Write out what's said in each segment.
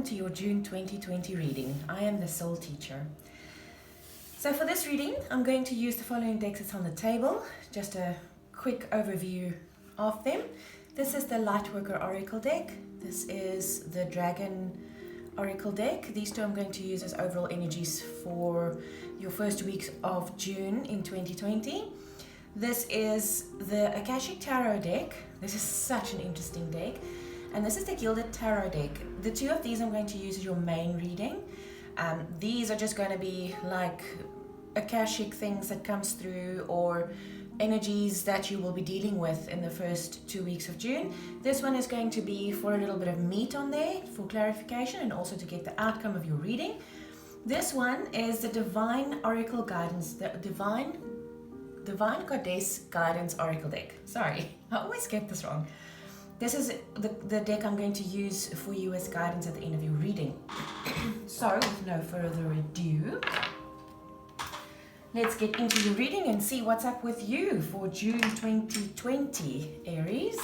welcome to your June 2020 reading. I am the Soul Teacher. So for this reading, I'm going to use the following decks that's on the table. Just a quick overview of them. This is the Lightworker Oracle deck. This is the Dragon Oracle deck. These two I'm going to use as overall energies for your first weeks of June in 2020. This is the Akashic Tarot deck. This is such an interesting deck. And this is the Gilded Tarot deck. The two of these I'm going to use as your main reading. These are just going to be like Akashic things that comes through or energies that you will be dealing with in the first 2 weeks of June. This one is going to be for a little bit of meat on there for clarification and also to get the outcome of your reading. This one is the Divine Oracle Guidance, the Divine Goddess Guidance Oracle deck. Sorry, I always get this wrong. This is the deck I'm going to use for you as guidance at the end of your reading. So, with no further ado, let's get into your reading and see what's up with you for June 2020, Aries.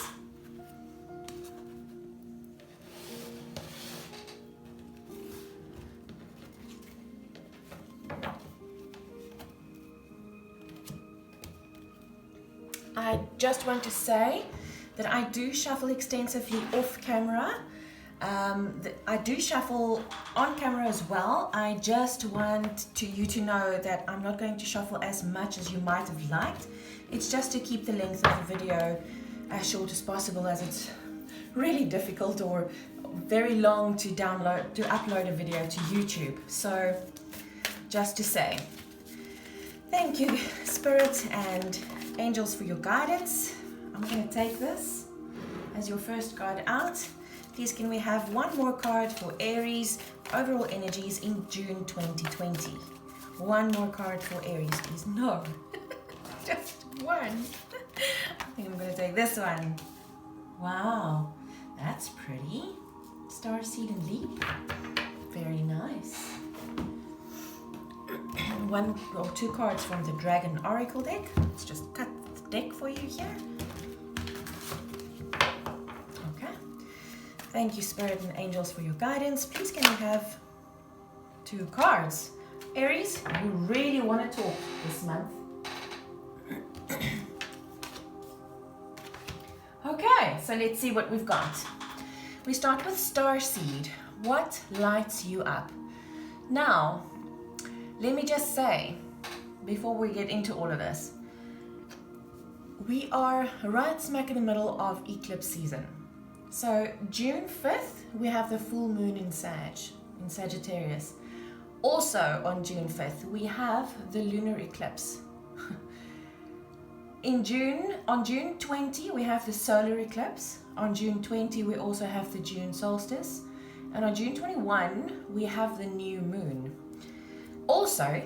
I just want to say that I do shuffle extensively off camera. I do shuffle on camera as well. I just want you to know that I'm not going to shuffle as much as you might have liked. It's just to keep the length of the video as short as possible, as it's really difficult or very long to upload a video to YouTube. So just to say, thank you, Spirit and Angels, for your guidance. I'm going to take this as your first card out. Please can we have one more card for Aries, overall energies in June 2020. One more card for Aries, please. No, just one. I think I'm going to take this one. Wow, that's pretty. Starseed and Leap. Very nice. One or two cards from the Dragon Oracle deck. Let's just cut the deck for you here. Thank you, Spirit and Angels, for your guidance. Please can we have two cards? Aries, you really want to talk this month. Okay, so let's see what we've got. We start with Starseed. What lights you up? Now, let me just say, before we get into all of this, we are right smack in the middle of eclipse season. So June 5th, we have the full moon in Sagittarius. Also on June 5th, we have the lunar eclipse. On June 20, we have the solar eclipse. On June 20, we also have the June solstice. And on June 21, we have the new moon. Also,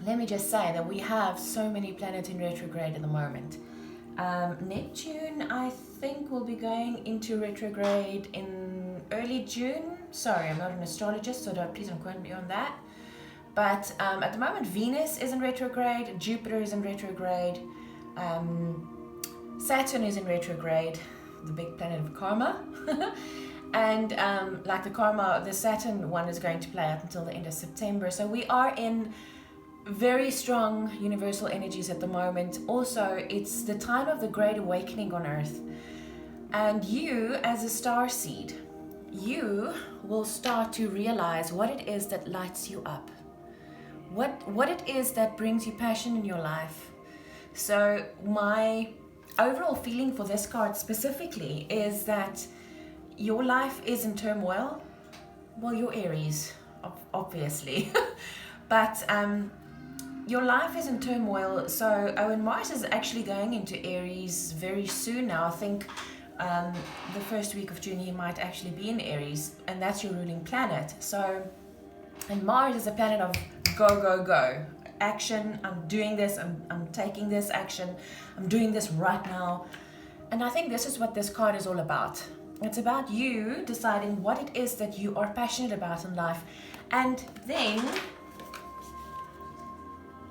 let me just say that we have so many planets in retrograde at the moment. Neptune, I think, will be going into retrograde in early June. Sorry, I'm not an astrologist, so please don't quote me on that. But at the moment, Venus is in retrograde, Jupiter is in retrograde, Saturn is in retrograde, the big planet of karma. And like the Saturn one is going to play up until the end of September. So we are in very strong universal energies at the moment. Also, it's the time of the Great Awakening on Earth. And you, as a starseed, you will start to realize what it is that lights you up. What it is that brings you passion in your life. So my overall feeling for this card specifically is that your life is in turmoil. Well, you're Aries, obviously. But your life is in turmoil. So when Mars is actually going into Aries very soon now, I think the first week of June he might actually be in Aries, and that's your ruling planet. So, and Mars is a planet of go, go, go. Action, I'm doing this, I'm taking this action, I'm doing this right now. And I think this is what this card is all about. It's about you deciding what it is that you are passionate about in life, and then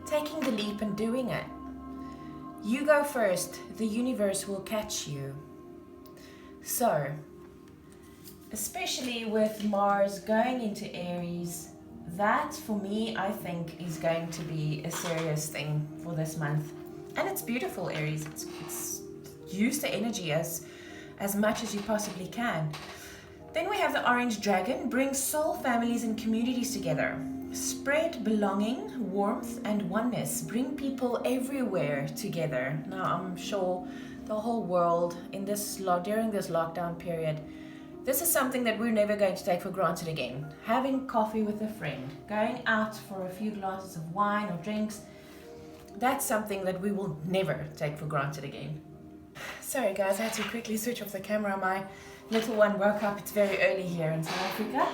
taking the leap and doing it. You go first, the universe will catch you. So, especially with Mars going into Aries, that for me, I think, is going to be a serious thing for this month. And it's beautiful, Aries. It's use the energy as much as you possibly can. Then we have the Orange Dragon, bring soul families and communities together. Spread belonging, warmth, and oneness. Bring people everywhere together. Now, I'm sure the whole world during this lockdown period, this is something that we're never going to take for granted again. Having coffee with a friend, going out for a few glasses of wine or drinks, that's something that we will never take for granted again. Sorry guys, I had to quickly switch off the camera. My little one woke up. It's very early here in South Africa.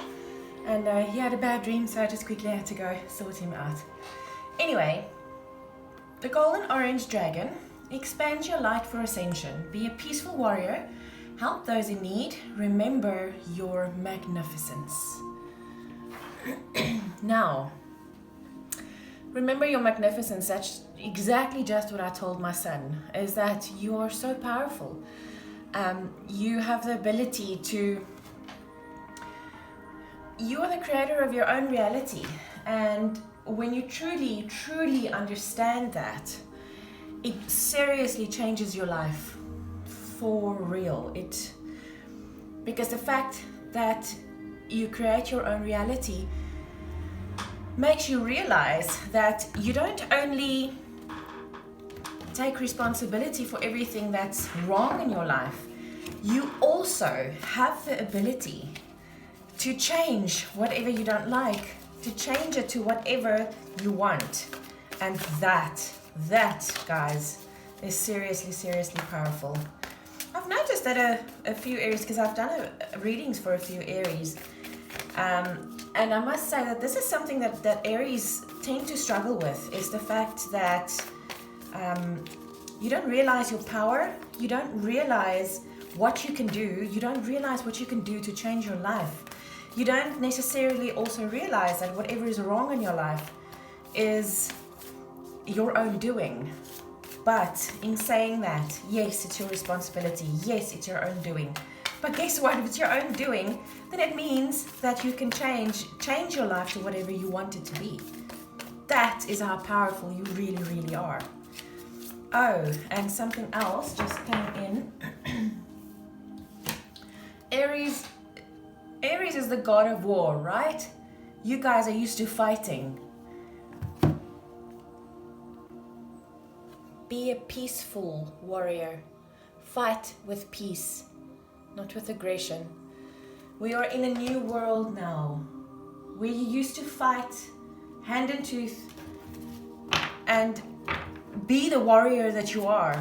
And he had a bad dream, so I just quickly had to go sort him out. Anyway, the Golden Orange Dragon, expand your light for ascension. Be a peaceful warrior. Help those in need. Remember your magnificence. Now, remember your magnificence. That's exactly just what I told my son, is that you are so powerful. You have the ability to... You are the creator of your own reality. And when you truly, truly understand that, it seriously changes your life. For real. Because the fact that you create your own reality makes you realize that you don't only take responsibility for everything that's wrong in your life, you also have the ability to change whatever you don't like, to change it to whatever you want. And that, guys, is seriously, seriously powerful. I've noticed that a few Aries, because I've done readings for a few Aries, and I must say that this is something that Aries tend to struggle with, is the fact that you don't realize your power, you don't realize what you can do, you don't realize what you can do to change your life. You don't necessarily also realize that whatever is wrong in your life is your own doing. But in saying that, yes, it's your responsibility. Yes, it's your own doing. But guess what? If it's your own doing, then it means that you can change your life to whatever you want it to be. That is how powerful you really, really are. Oh, and something else just came in. Aries is the god of war, right? You guys are used to fighting. Be a peaceful warrior. Fight with peace, not with aggression. We are in a new world now, where you used to fight hand and tooth and be the warrior that you are.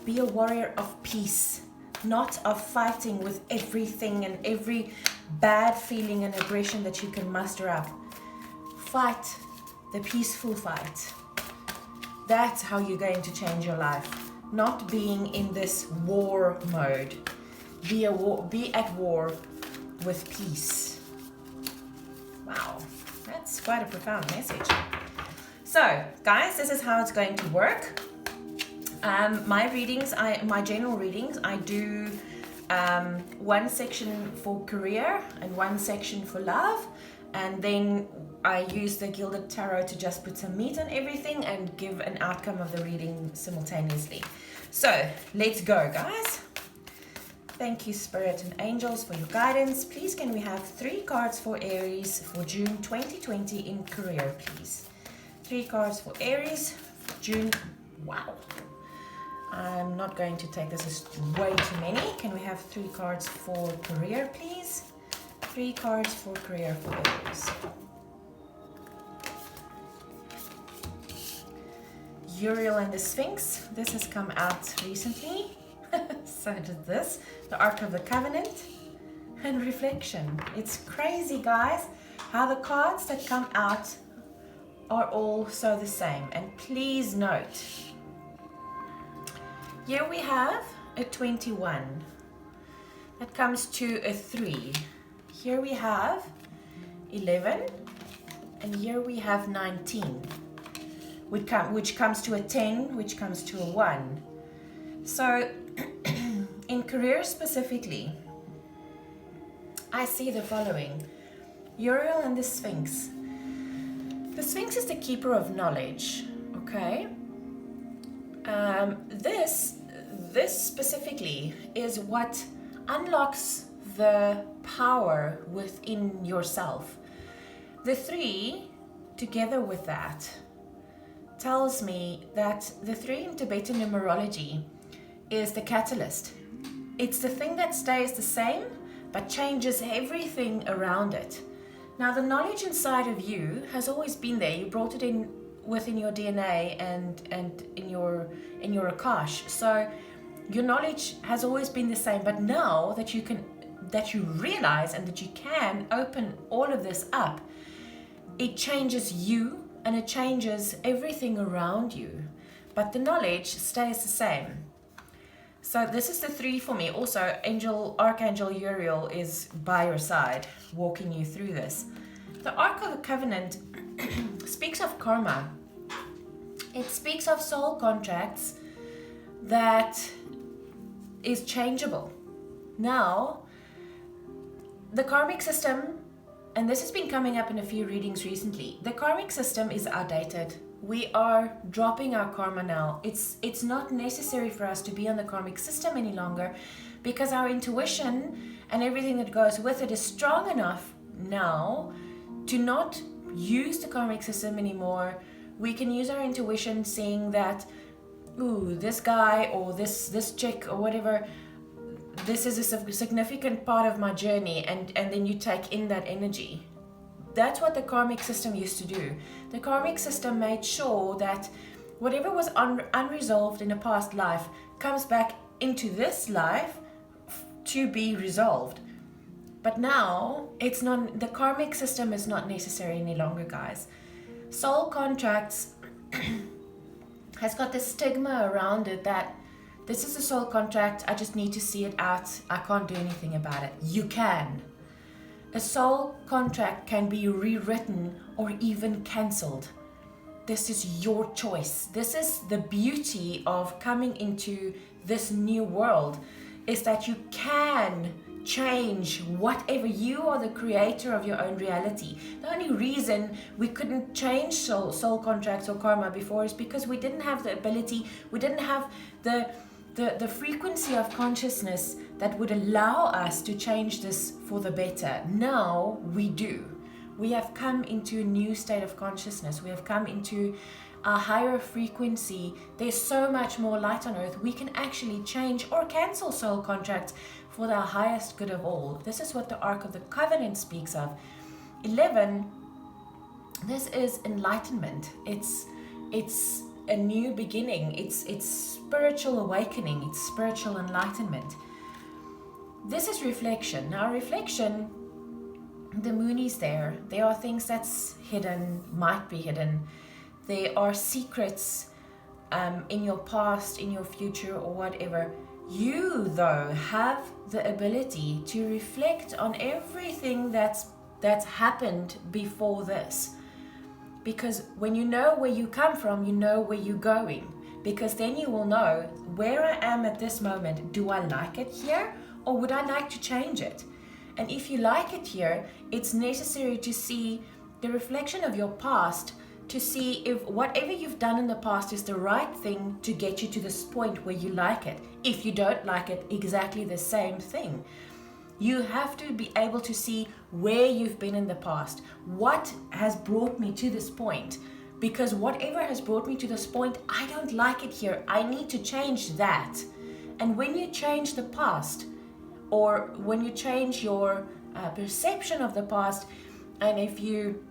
Be a warrior of peace, not of fighting with everything and every bad feeling and aggression that you can muster up. Fight the peaceful fight. That's how you're going to change your life. Not being in this war mode. Be at war with peace. Wow, that's quite a profound message. So, guys, this is how it's going to work. My general readings, I do one section for career and one section for love, and then I use the Gilded Tarot to just put some meat on everything and give an outcome of the reading simultaneously. So let's go, guys. Thank you, Spirit and Angels, for your guidance. Please can we have 3 cards for Aries for June 2020 in career, please? 3 cards for Aries, June. Wow. I'm not going to take this as way too many. Can we have 3 cards for career, please? 3 cards for career for Aries. Uriel and the Sphinx. This has come out recently. So did this. The Ark of the Covenant. And Reflection. It's crazy, guys, how the cards that come out are all so the same. And please note, here we have a 21. That comes to a 3. Here we have 11. And here we have 19. Which comes to a 10, which comes to a 1. So, in career specifically, I see the following. Uriel and the Sphinx. The Sphinx is the keeper of knowledge, okay? This specifically is what unlocks the power within yourself. The 3, together with that, tells me that the 3 in Tibetan numerology is the catalyst. It's the thing that stays the same but changes everything around it. Now, the knowledge inside of you has always been there. You brought it in within your DNA and in your Akash. So your knowledge has always been the same, but now that you realize and that you can open all of this up, it changes you and it changes everything around you. But the knowledge stays the same. So this is the 3 for me. Also, Archangel Uriel is by your side, walking you through this. The Ark of the Covenant speaks of karma. It speaks of soul contracts that is changeable. Now, the karmic system, and this has been coming up in a few readings recently, the karmic system is outdated. We are dropping our karma now. It's not necessary for us to be on the karmic system any longer because our intuition and everything that goes with it is strong enough now to not use the karmic system anymore. We can use our intuition, seeing that, ooh, this guy or this chick or whatever, this is a significant part of my journey, and then you take in that energy. That's what the karmic system used to do. The karmic system made sure that whatever was unresolved in a past life comes back into this life to be resolved. But now it's not. The karmic system is not necessary any longer, guys. Soul contracts has got this stigma around it that this is a soul contract, I just need to see it out, I can't do anything about it. You can. A soul contract can be rewritten or even cancelled. This is your choice. This is the beauty of coming into this new world, is that you can change whatever. You are the creator of your own reality. The only reason we couldn't change soul contracts or karma before is because we didn't have the ability, we didn't have the frequency of consciousness that would allow us to change this for the better. Now we do. We have come into a new state of consciousness. We have come into a higher frequency. There's so much more light on earth. We can actually change or cancel soul contracts for the highest good of all. This is what the Ark of the Covenant speaks of. 11, this is enlightenment. It's a new beginning. It's spiritual awakening. It's spiritual enlightenment. This is reflection. Now, reflection, the moon is there. There are things that's hidden, might be hidden. There are secrets in your past, in your future, or whatever. You, though, have the ability to reflect on everything that's happened before this. Because when you know where you come from, you know where you're going. Because then you will know where I am at this moment. Do I like it here, or would I like to change it? And if you like it here, it's necessary to see the reflection of your past, to see if whatever you've done in the past is the right thing to get you to this point where you like it. If you don't like it, exactly the same thing. You have to be able to see where you've been in the past. What has brought me to this point? Because whatever has brought me to this point, I don't like it here. I need to change that. And when you change the past, or when you change your perception of the past, and if you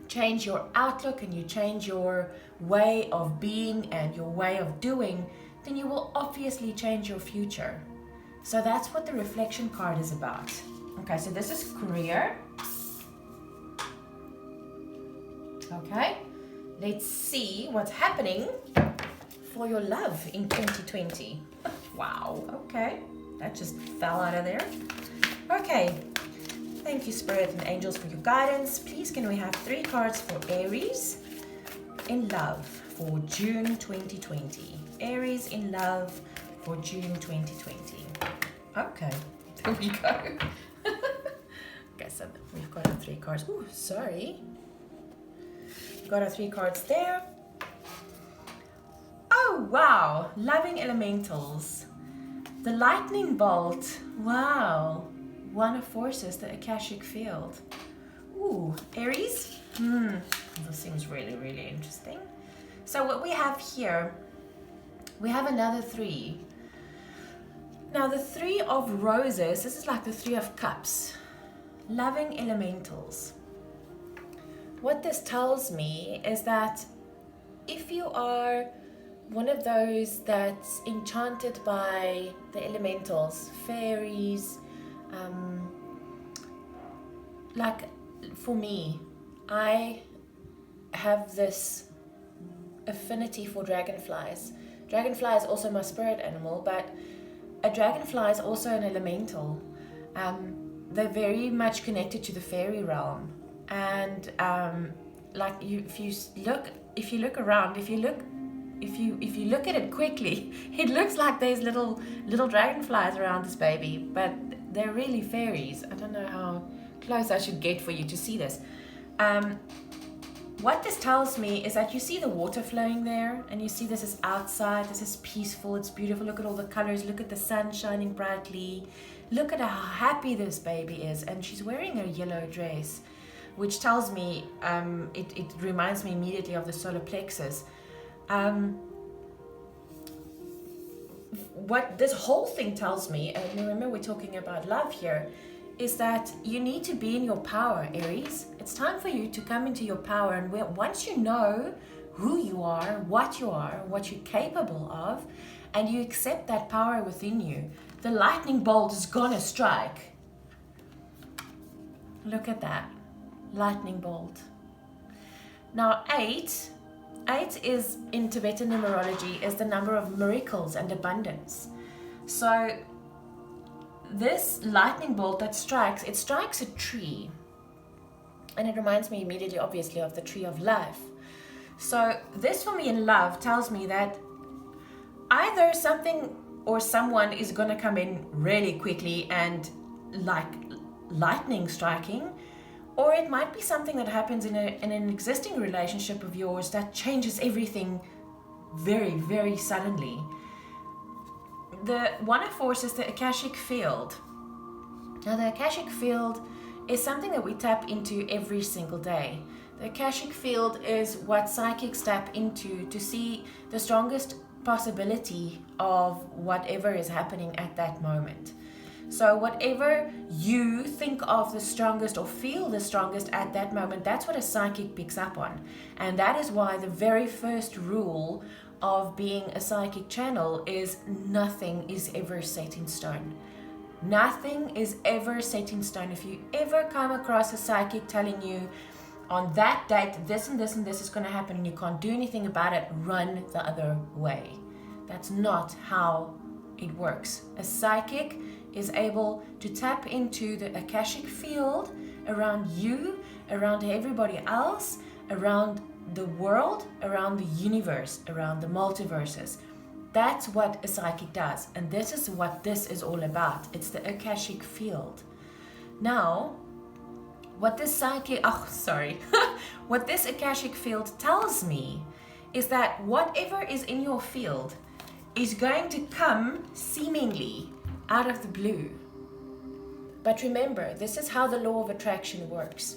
change your outlook and you change your way of being and your way of doing, then you will obviously change your future. So that's what the reflection card is about. Okay, so this is career. Okay, let's see what's happening for your love in 2020. Wow, okay, that just fell out of there. Okay, thank you, Spirit and Angels, for your guidance. Please, can we have 3 cards for Aries in love for June 2020? Aries in love for June 2020. Okay, there we go. so we've got our 3 cards. Ooh, sorry. Got our 3 cards there. Oh, wow. Loving elementals. The lightning bolt. Wow. One of forces, the Akashic field. Ooh, Aries. This seems really, really interesting. So what we have here, we have another 3. Now the 3 of roses, this is like the 3 of cups. Loving elementals. What this tells me is that if you are one of those that's enchanted by the elementals, fairies, like for me, I have this affinity for dragonflies. Dragonfly is also my spirit animal, but a dragonfly is also an elemental. They're very much connected to the fairy realm, and like if you look around, if you look at it quickly, it looks like there's little dragonflies around this baby, but they're really fairies. I don't know how close I should get for you to see this. What this tells me is that you see the water flowing there, and you see this is outside, this is peaceful, it's beautiful. Look at all the colors, look at the sun shining brightly, look at how happy this baby is, and she's wearing a yellow dress, which tells me, it reminds me immediately of the solar plexus. What this whole thing tells me, and remember we're talking about love here, is that you need to be in your power, Aries. It's time for you to come into your power, and once you know who you are, what you're capable of, and you accept that power within you, the lightning bolt is gonna strike. Look at that, lightning bolt. Now 8 is, in Tibetan numerology, is the number of miracles and abundance. So this lightning bolt that strikes, it strikes a tree, and it reminds me immediately, obviously, of the tree of life. So this for me in love tells me that either something or someone is going to come in really quickly and like lightning striking, or it might be something that happens in an existing relationship of yours that changes everything very, very suddenly. The one of force is the Akashic field. Now the Akashic field is something that we tap into every single day. The Akashic field is what psychics tap into to see the strongest possibility of whatever is happening at that moment. So whatever you think of the strongest or feel the strongest at that moment, that's what a psychic picks up on. And that is why the very first rule of being a psychic channel is nothing is ever set in stone. Nothing is ever set in stone. If you ever come across a psychic telling you on that date this and this and this is going to happen and you can't do anything about it, run the other way. That's not how it works. A psychic is able to tap into the Akashic field around you, around everybody else, around the world, around the universe, around the multiverses. That's what a psychic does, and this is what this is all about. It's the Akashic field. Now, what this what this Akashic field tells me is that whatever is in your field is going to come seemingly out of the blue. But remember, this is how the law of attraction works.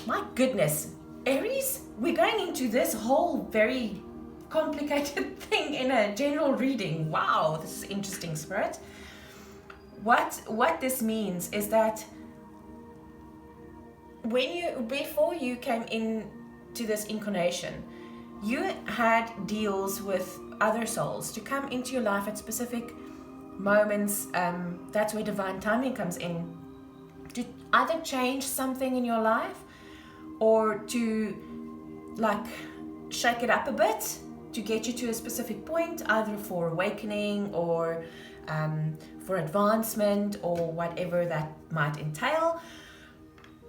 My goodness, Aries, we're going into this whole very complicated thing in a general reading. Wow, this is interesting, Spirit. What this means is that before you came into this incarnation, you had deals with other souls to come into your life at specific moments. That's where divine timing comes in, to either change something in your life or to like shake it up a bit to get you to a specific point, either for awakening or for advancement or whatever that might entail,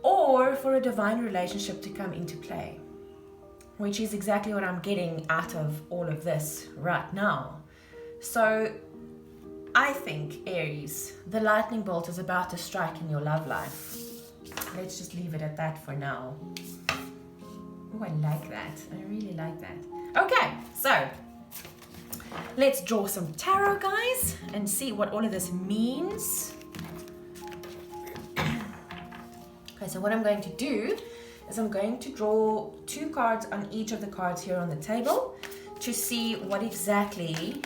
or for a divine relationship to come into play, which is exactly what I'm getting out of all of this right now. So I think, Aries, the lightning bolt is about to strike in your love life. let's just leave it at that for now. Oh, I like that. I really like that. Okay, so let's draw some tarot, guys, and see what all of this means. Okay, so what I'm going to do is I'm going to draw 2 cards on each of the cards here on the table to see what exactly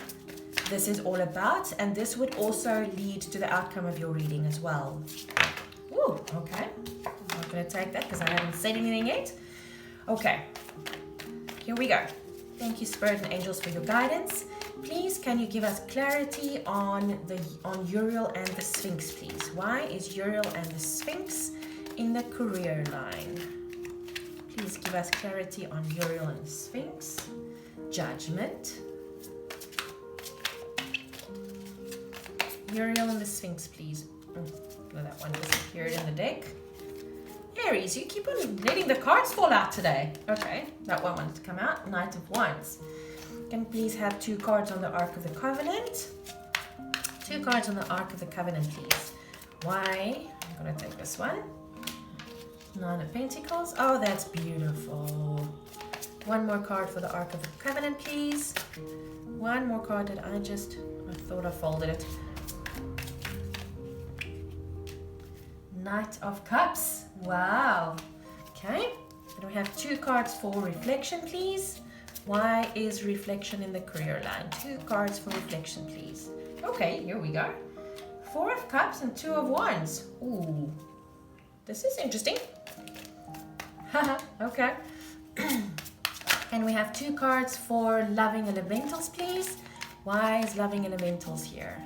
this is all about, and this would also lead to the outcome of your reading as well. Ooh, okay. I'm not going to take that because I haven't said anything yet. Okay, here we go. Thank you, Spirit and Angels, for your guidance. Please, can you give us clarity on Uriel and the Sphinx, please? Why is Uriel and the Sphinx in the career line? Please give us clarity on Uriel and the Sphinx. Judgment. Uriel and the Sphinx, please. Oh, that one disappeared in the deck. Aries, you keep on letting the cards fall out today. Okay, that one wants to come out. Knight of Wands. Can please have 2 cards on the Ark of the Covenant? 2 cards on the Ark of the Covenant, please. Why? I'm going to take this one. 9 of Pentacles. Oh, that's beautiful. 1 more card for the Ark of the Covenant, please. 1 more card that I thought I folded it. Knight of Cups. Wow. Okay. Then we have 2 cards for reflection, please. Why is reflection in the career line? 2 cards for reflection, please. Okay, here we go. 4 of Cups and 2 of Wands. Ooh, this is interesting. Haha, okay. And we have 2 cards for loving elementals, please. Why is loving elementals here?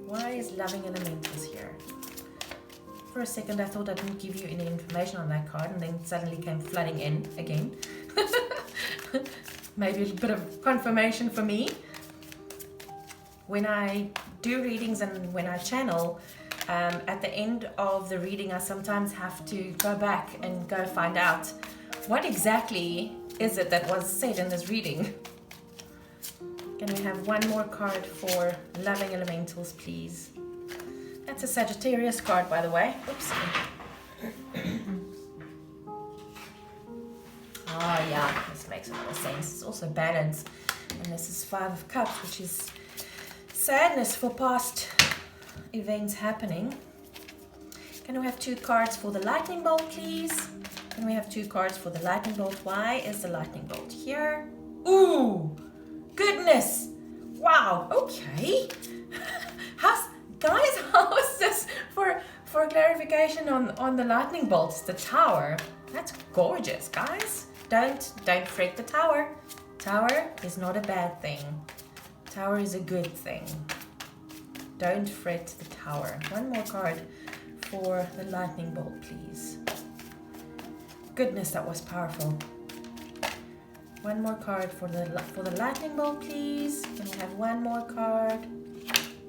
Why is loving elementals here? For a second I thought I didn't give you any information on that card, and then suddenly came flooding in again. Maybe a bit of confirmation for me. When I do readings and when I channel, at the end of the reading I sometimes have to go back and go find out what exactly is it that was said in this reading. Can we have 1 more card for loving elementals, please? That's a Sagittarius card, by the way. Oops. Oh, yeah, this makes a lot of sense. It's also balance. And this is 5 of Cups, which is sadness for past events happening. Can we have 2 cards for the lightning bolt, please? Can we have 2 cards for the lightning bolt? Why is the lightning bolt here? Ooh! Goodness! Wow, okay. Guys, how is this for clarification on the lightning bolts, the tower? That's gorgeous, guys. Don't fret the tower. Tower is not a bad thing. Tower is a good thing. Don't fret the tower. 1 more card for the lightning bolt, please. Goodness, that was powerful. 1 more card for the lightning bolt, please. Can we have 1 more card?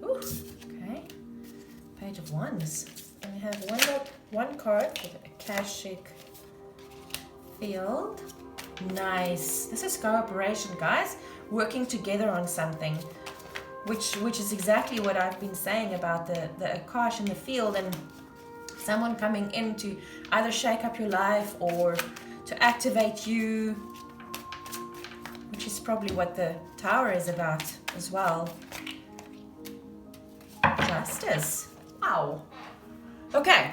Ooh, okay. Page of Wands. Can we have 1 card for the Akashic Field? Nice. This is cooperation, guys. Working together on something, which is exactly what I've been saying about the Akash in the field, and someone coming in to either shake up your life or to activate you, which is probably what the Tower is about as well. Justice. Wow. Okay.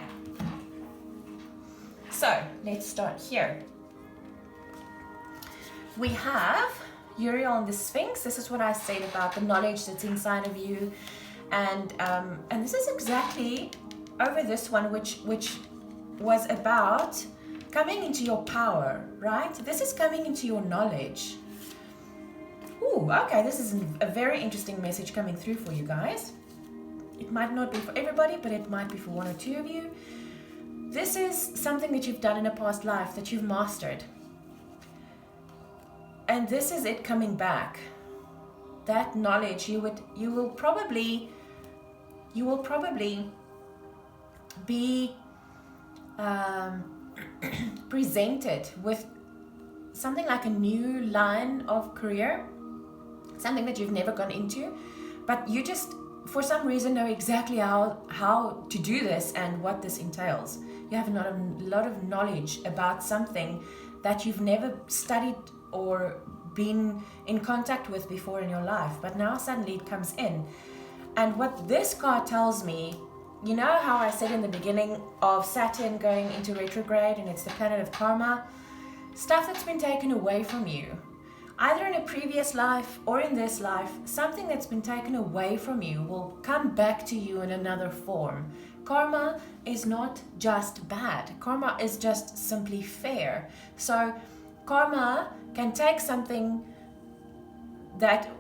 So let's start here. We have Uriel and the Sphinx. This is what I said about the knowledge that's inside of you, and this is exactly over this one, which was about coming into your power, right? This is coming into your knowledge. Ooh, okay, this is a very interesting message coming through for you guys. It might not be for everybody, but it might be for 1 or 2 of you. This is something that you've done in a past life that you've mastered. And this is it coming back. That knowledge, you will probably be presented with something like a new line of career, something that you've never gone into, but you just for some reason know exactly how to do this and what this entails. You have a lot of knowledge about something that you've never studied or been in contact with before in your life, but now suddenly it comes in. And what this card tells me, you know how I said in the beginning of Saturn going into retrograde and it's the planet of karma, stuff that's been taken away from you, either in a previous life or in this life, something that's been taken away from you will come back to you in another form. Karma is not just bad. Karma is just simply fair. So karma can take something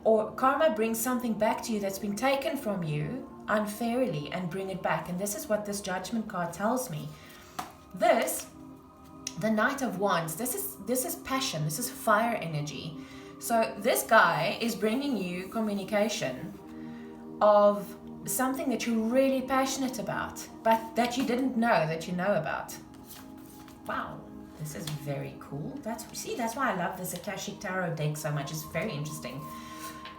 or karma brings something back to you that's been taken from you unfairly and bring it back. And this is what this Judgment card tells me. The Knight of Wands, this is passion, this is fire energy. So this guy is bringing you communication of something that you're really passionate about, but that you didn't know that you know about. Wow, this is very cool. That's why I love this Akashic Tarot deck so much. It's very interesting.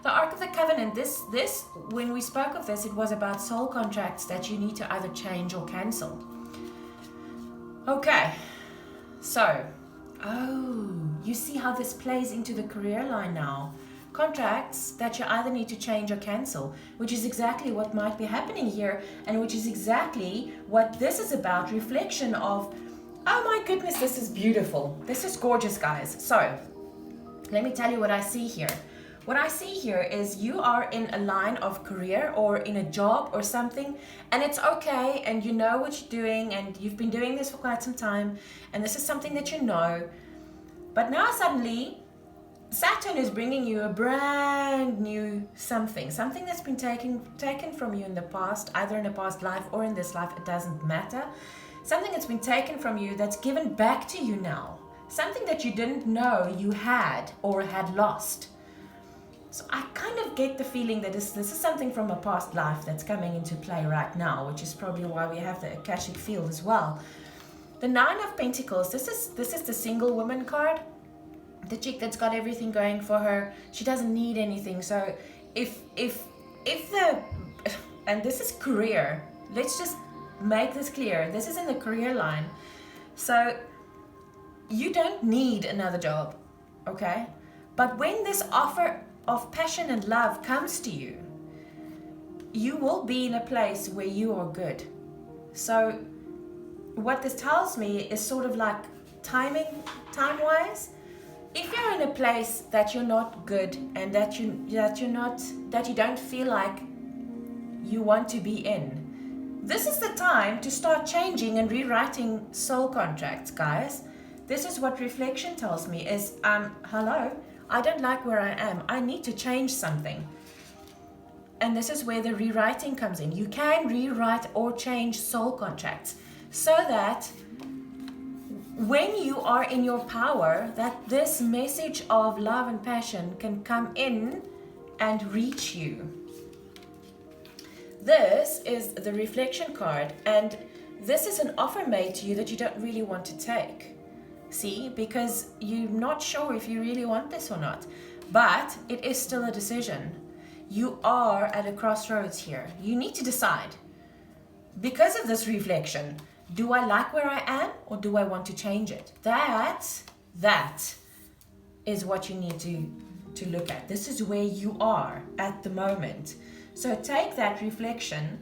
The Ark of the Covenant, this when we spoke of this, it was about soul contracts that you need to either change or cancel. Okay, so, you see how this plays into the career line now. Contracts that you either need to change or cancel, which is exactly what might be happening here, and which is exactly what this is about, reflection of, oh my goodness, this is beautiful. This is gorgeous, guys. So, let me tell you what I see here. What I see here is you are in a line of career or in a job or something, and it's okay, and you know what you're doing, and you've been doing this for quite some time, and this is something that you know. But now suddenly, Saturn is bringing you a brand new something that's been taken from you in the past, either in a past life or in this life, it doesn't matter. Something that's been taken from you that's given back to you now. Something that you didn't know you had or had lost. So I kind of get the feeling that this is something from a past life that's coming into play right now, which is probably why we have the Akashic field as well. The Nine of Pentacles, this is the single woman card. The chick that's got everything going for her, she doesn't need anything. So if and this is career, let's just make this clear. This is in the career line. So you don't need another job, okay? But when this offer of passion and love comes to you, you will be in a place where you are good. So what this tells me is sort of like time-wise. If you're in a place that you're not good and that you don't feel like you want to be in, this is the time to start changing and rewriting soul contracts, guys. This is what reflection tells me is, hello, I don't like where I am. I need to change something. And this is where the rewriting comes in. You can rewrite or change soul contracts so that when you are in your power, that this message of love and passion can come in and reach you. This is the reflection card, and this is an offer made to you that you don't really want to take. See, because you're not sure if you really want this or not, but it is still a decision. You are at a crossroads here. You need to decide. Because of this reflection, do I like where I am or do I want to change it? That is what you need to look at. This is where you are at the moment. So take that reflection.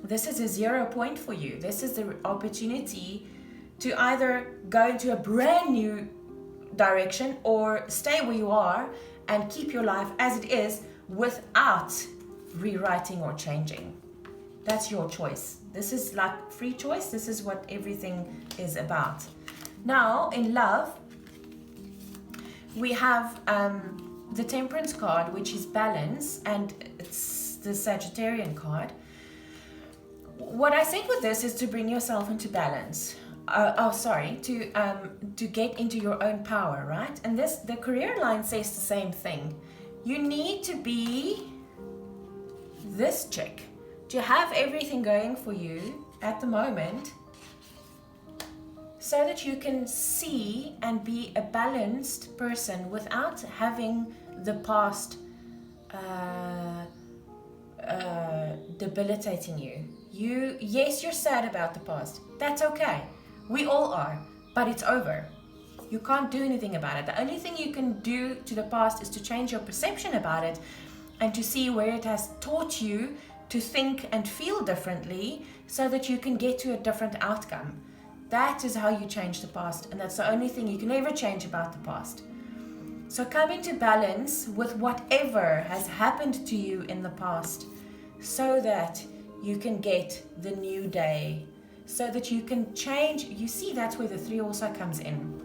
This is a 0 point for you. This is the opportunity to either go into a brand new direction or stay where you are and keep your life as it is without rewriting or changing. That's your choice. This is like free choice. This is what everything is about. Now, in love, we have the Temperance card, which is balance, and it's the Sagittarian card. What I think with this is to bring yourself into balance. To get into your own power, right? And the career line says the same thing. You need to be this chick, to have everything going for you at the moment, so that you can see and be a balanced person without having the past debilitating you. Yes, you're sad about the past. That's okay. We all are, but it's over. You can't do anything about it. The only thing you can do to the past is to change your perception about it and to see where it has taught you to think and feel differently so that you can get to a different outcome. That is how you change the past, and that's the only thing you can ever change about the past. So come into balance with whatever has happened to you in the past so that you can get the new day, so that you can change. You see, that's where the 3 also comes in.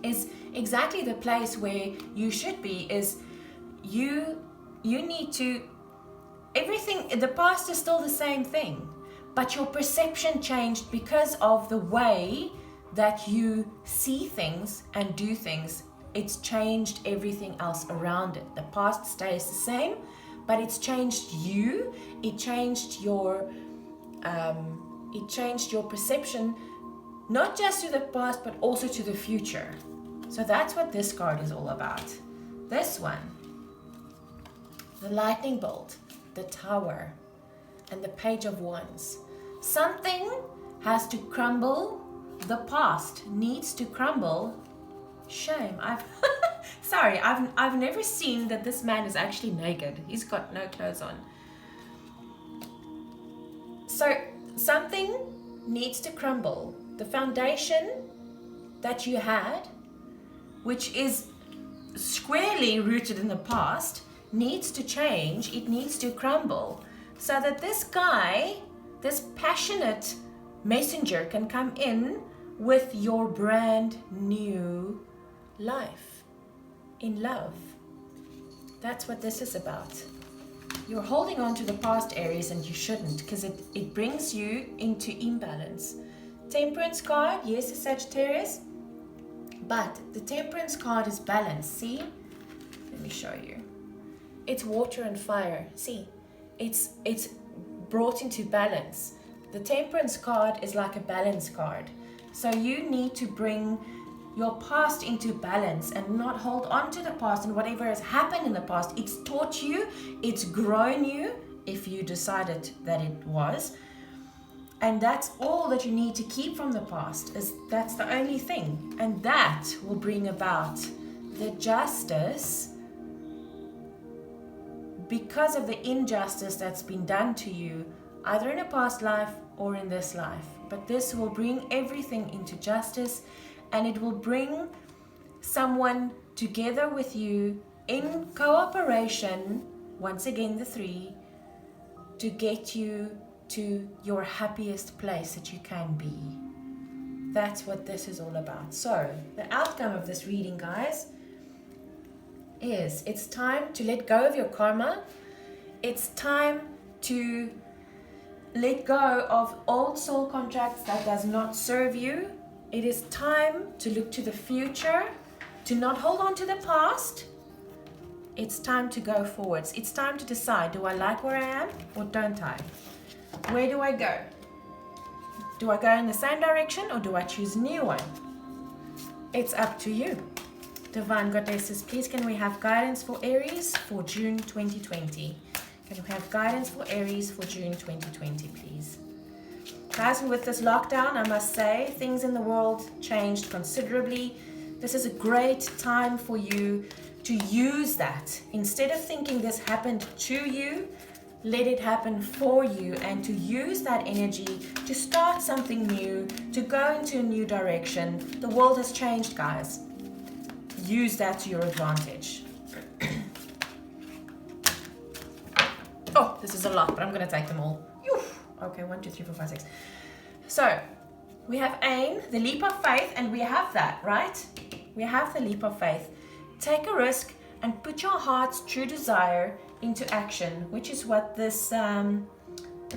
Is exactly the place where you should be. Is you need to, everything, the past is still the same thing, but your perception changed because of the way that you see things and do things. It's changed everything else around it. The past stays the same, but it's changed you. It changed your perception, not just to the past, but also to the future. So that's what this card is all about. This one, the lightning bolt, the tower, and the page of wands. Something has to crumble. The past needs to crumble. Shame. I've never seen that this man is actually naked. He's got no clothes on. So something needs to crumble. The foundation that you had, which is squarely rooted in the past, needs to change. It needs to crumble so that this guy, this passionate messenger, can come in with your brand new life in love. That's what this is about. You're holding on to the past, Aries, and you shouldn't, because it brings you into imbalance. Temperance card, yes, a Sagittarius, but the Temperance card is balance. See, let me show you. It's water and fire. See, it's brought into balance. The Temperance card is like a balance card. So you need to bring your past into balance and not hold on to the past and whatever has happened in the past. It's taught you, it's grown you, if you decided that it was. And that's all that you need to keep from the past. That's the only thing. And that will bring about the justice because of the injustice that's been done to you, either in a past life or in this life. But this will bring everything into justice, and it will bring someone together with you in cooperation, once again the 3, to get you to your happiest place that you can be. That's what this is all about. So the outcome of this reading, guys, is it's time to let go of your karma. It's time to let go of old soul contracts that does not serve you. It is time to look to the future, to not hold on to the past. It's time to go forwards. It's time to decide, do I like where I am or don't I? Where do I go? Do I go in the same direction or do I choose a new one? It's up to you. Divine Goddesses, please can we have guidance for Aries for June 2020? Can we have guidance for Aries for June 2020, please? Guys, and with this lockdown, I must say, things in the world changed considerably. This is a great time for you to use that. Instead of thinking this happened to you, let it happen for you, and to use that energy to start something new, to go into a new direction. The world has changed, guys. Use that to your advantage. Oh, this is a lot, but I'm going to take them all. Okay, 1, 2, 3, 4, 5, 6. So, we have aim, the leap of faith, and we have that, right? We have the leap of faith. Take a risk and put your heart's true desire into action, which is what this the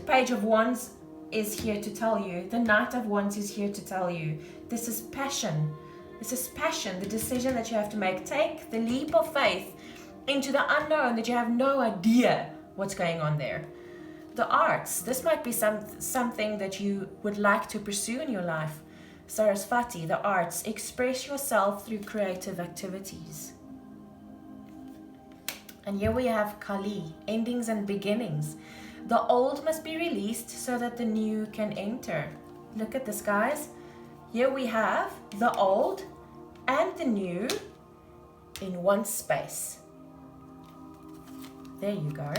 Page of Wands is here to tell you. The Knight of Wands is here to tell you. This is passion. This is passion, the decision that you have to make. Take the leap of faith into the unknown that you have no idea what's going on there. The arts, this might be something that you would like to pursue in your life. Saraswati, the arts, express yourself through creative activities. And here we have Kali, endings and beginnings. The old must be released so that the new can enter. Look at this, guys. Here we have the old and the new in one space. There you go.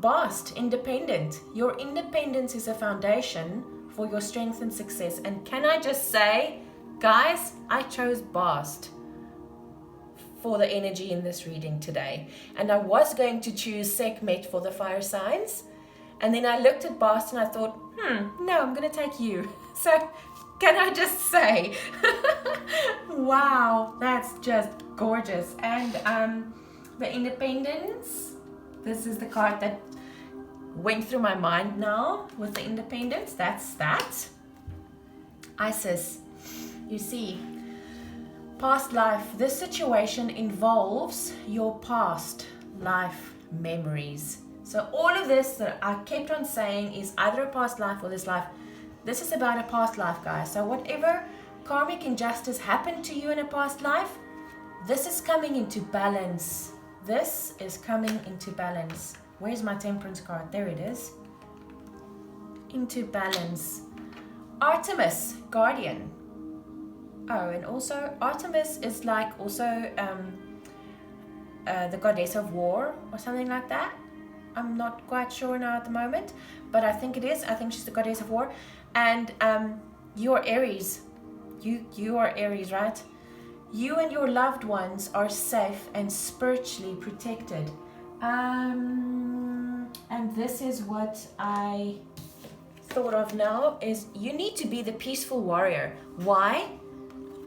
Bast, independent. Your independence is a foundation for your strength and success. And can I just say, guys, I chose Bast for the energy in this reading today. And I was going to choose Sekhmet for the fire signs. And then I looked at Bast and I thought, no, I'm going to take you. So can I just say, wow, that's just gorgeous. And the independence, this is the card that went through my mind now with the independence. That's that. Isis, you see, past life. This situation involves your past life memories. So all of this that I kept on saying is either a past life or this life. This is about a past life, guys. So whatever karmic injustice happened to you in a past life, this is coming into balance. This is coming into balance. Where's my temperance card? There it is. Into balance. Artemis, guardian. Oh, and also Artemis is like also the goddess of war or something like that. I'm not quite sure now at the moment, but I think it is. I think she's the goddess of war. And you're Aries. You are Aries, right? You and your loved ones are safe and spiritually protected. And this is what I thought of now is you need to be the peaceful warrior. Why?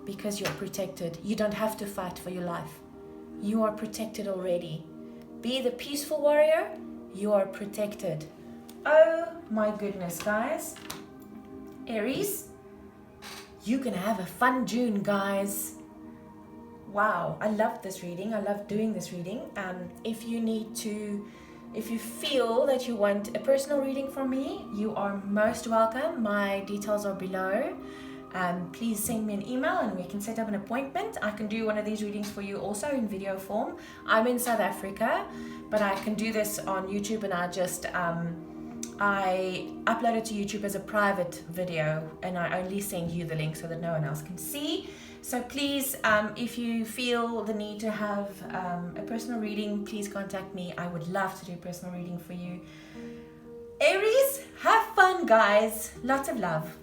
Because you're protected. You don't have to fight for your life. You are protected already. Be the peaceful warrior. You are protected. Oh my goodness, guys. Aries, you can have a fun June, guys. Wow, I love this reading. I love doing this reading. If you feel that you want a personal reading from me, you are most welcome. My details are below. Please send me an email and we can set up an appointment. I can do one of these readings for you also in video form. I'm in South Africa, but I can do this on YouTube, and I upload it to YouTube as a private video, and I only send you the link so that no one else can see. So please, if you feel the need to have a personal reading, please contact me. I would love to do a personal reading for you. Aries, have fun, guys. Lots of love.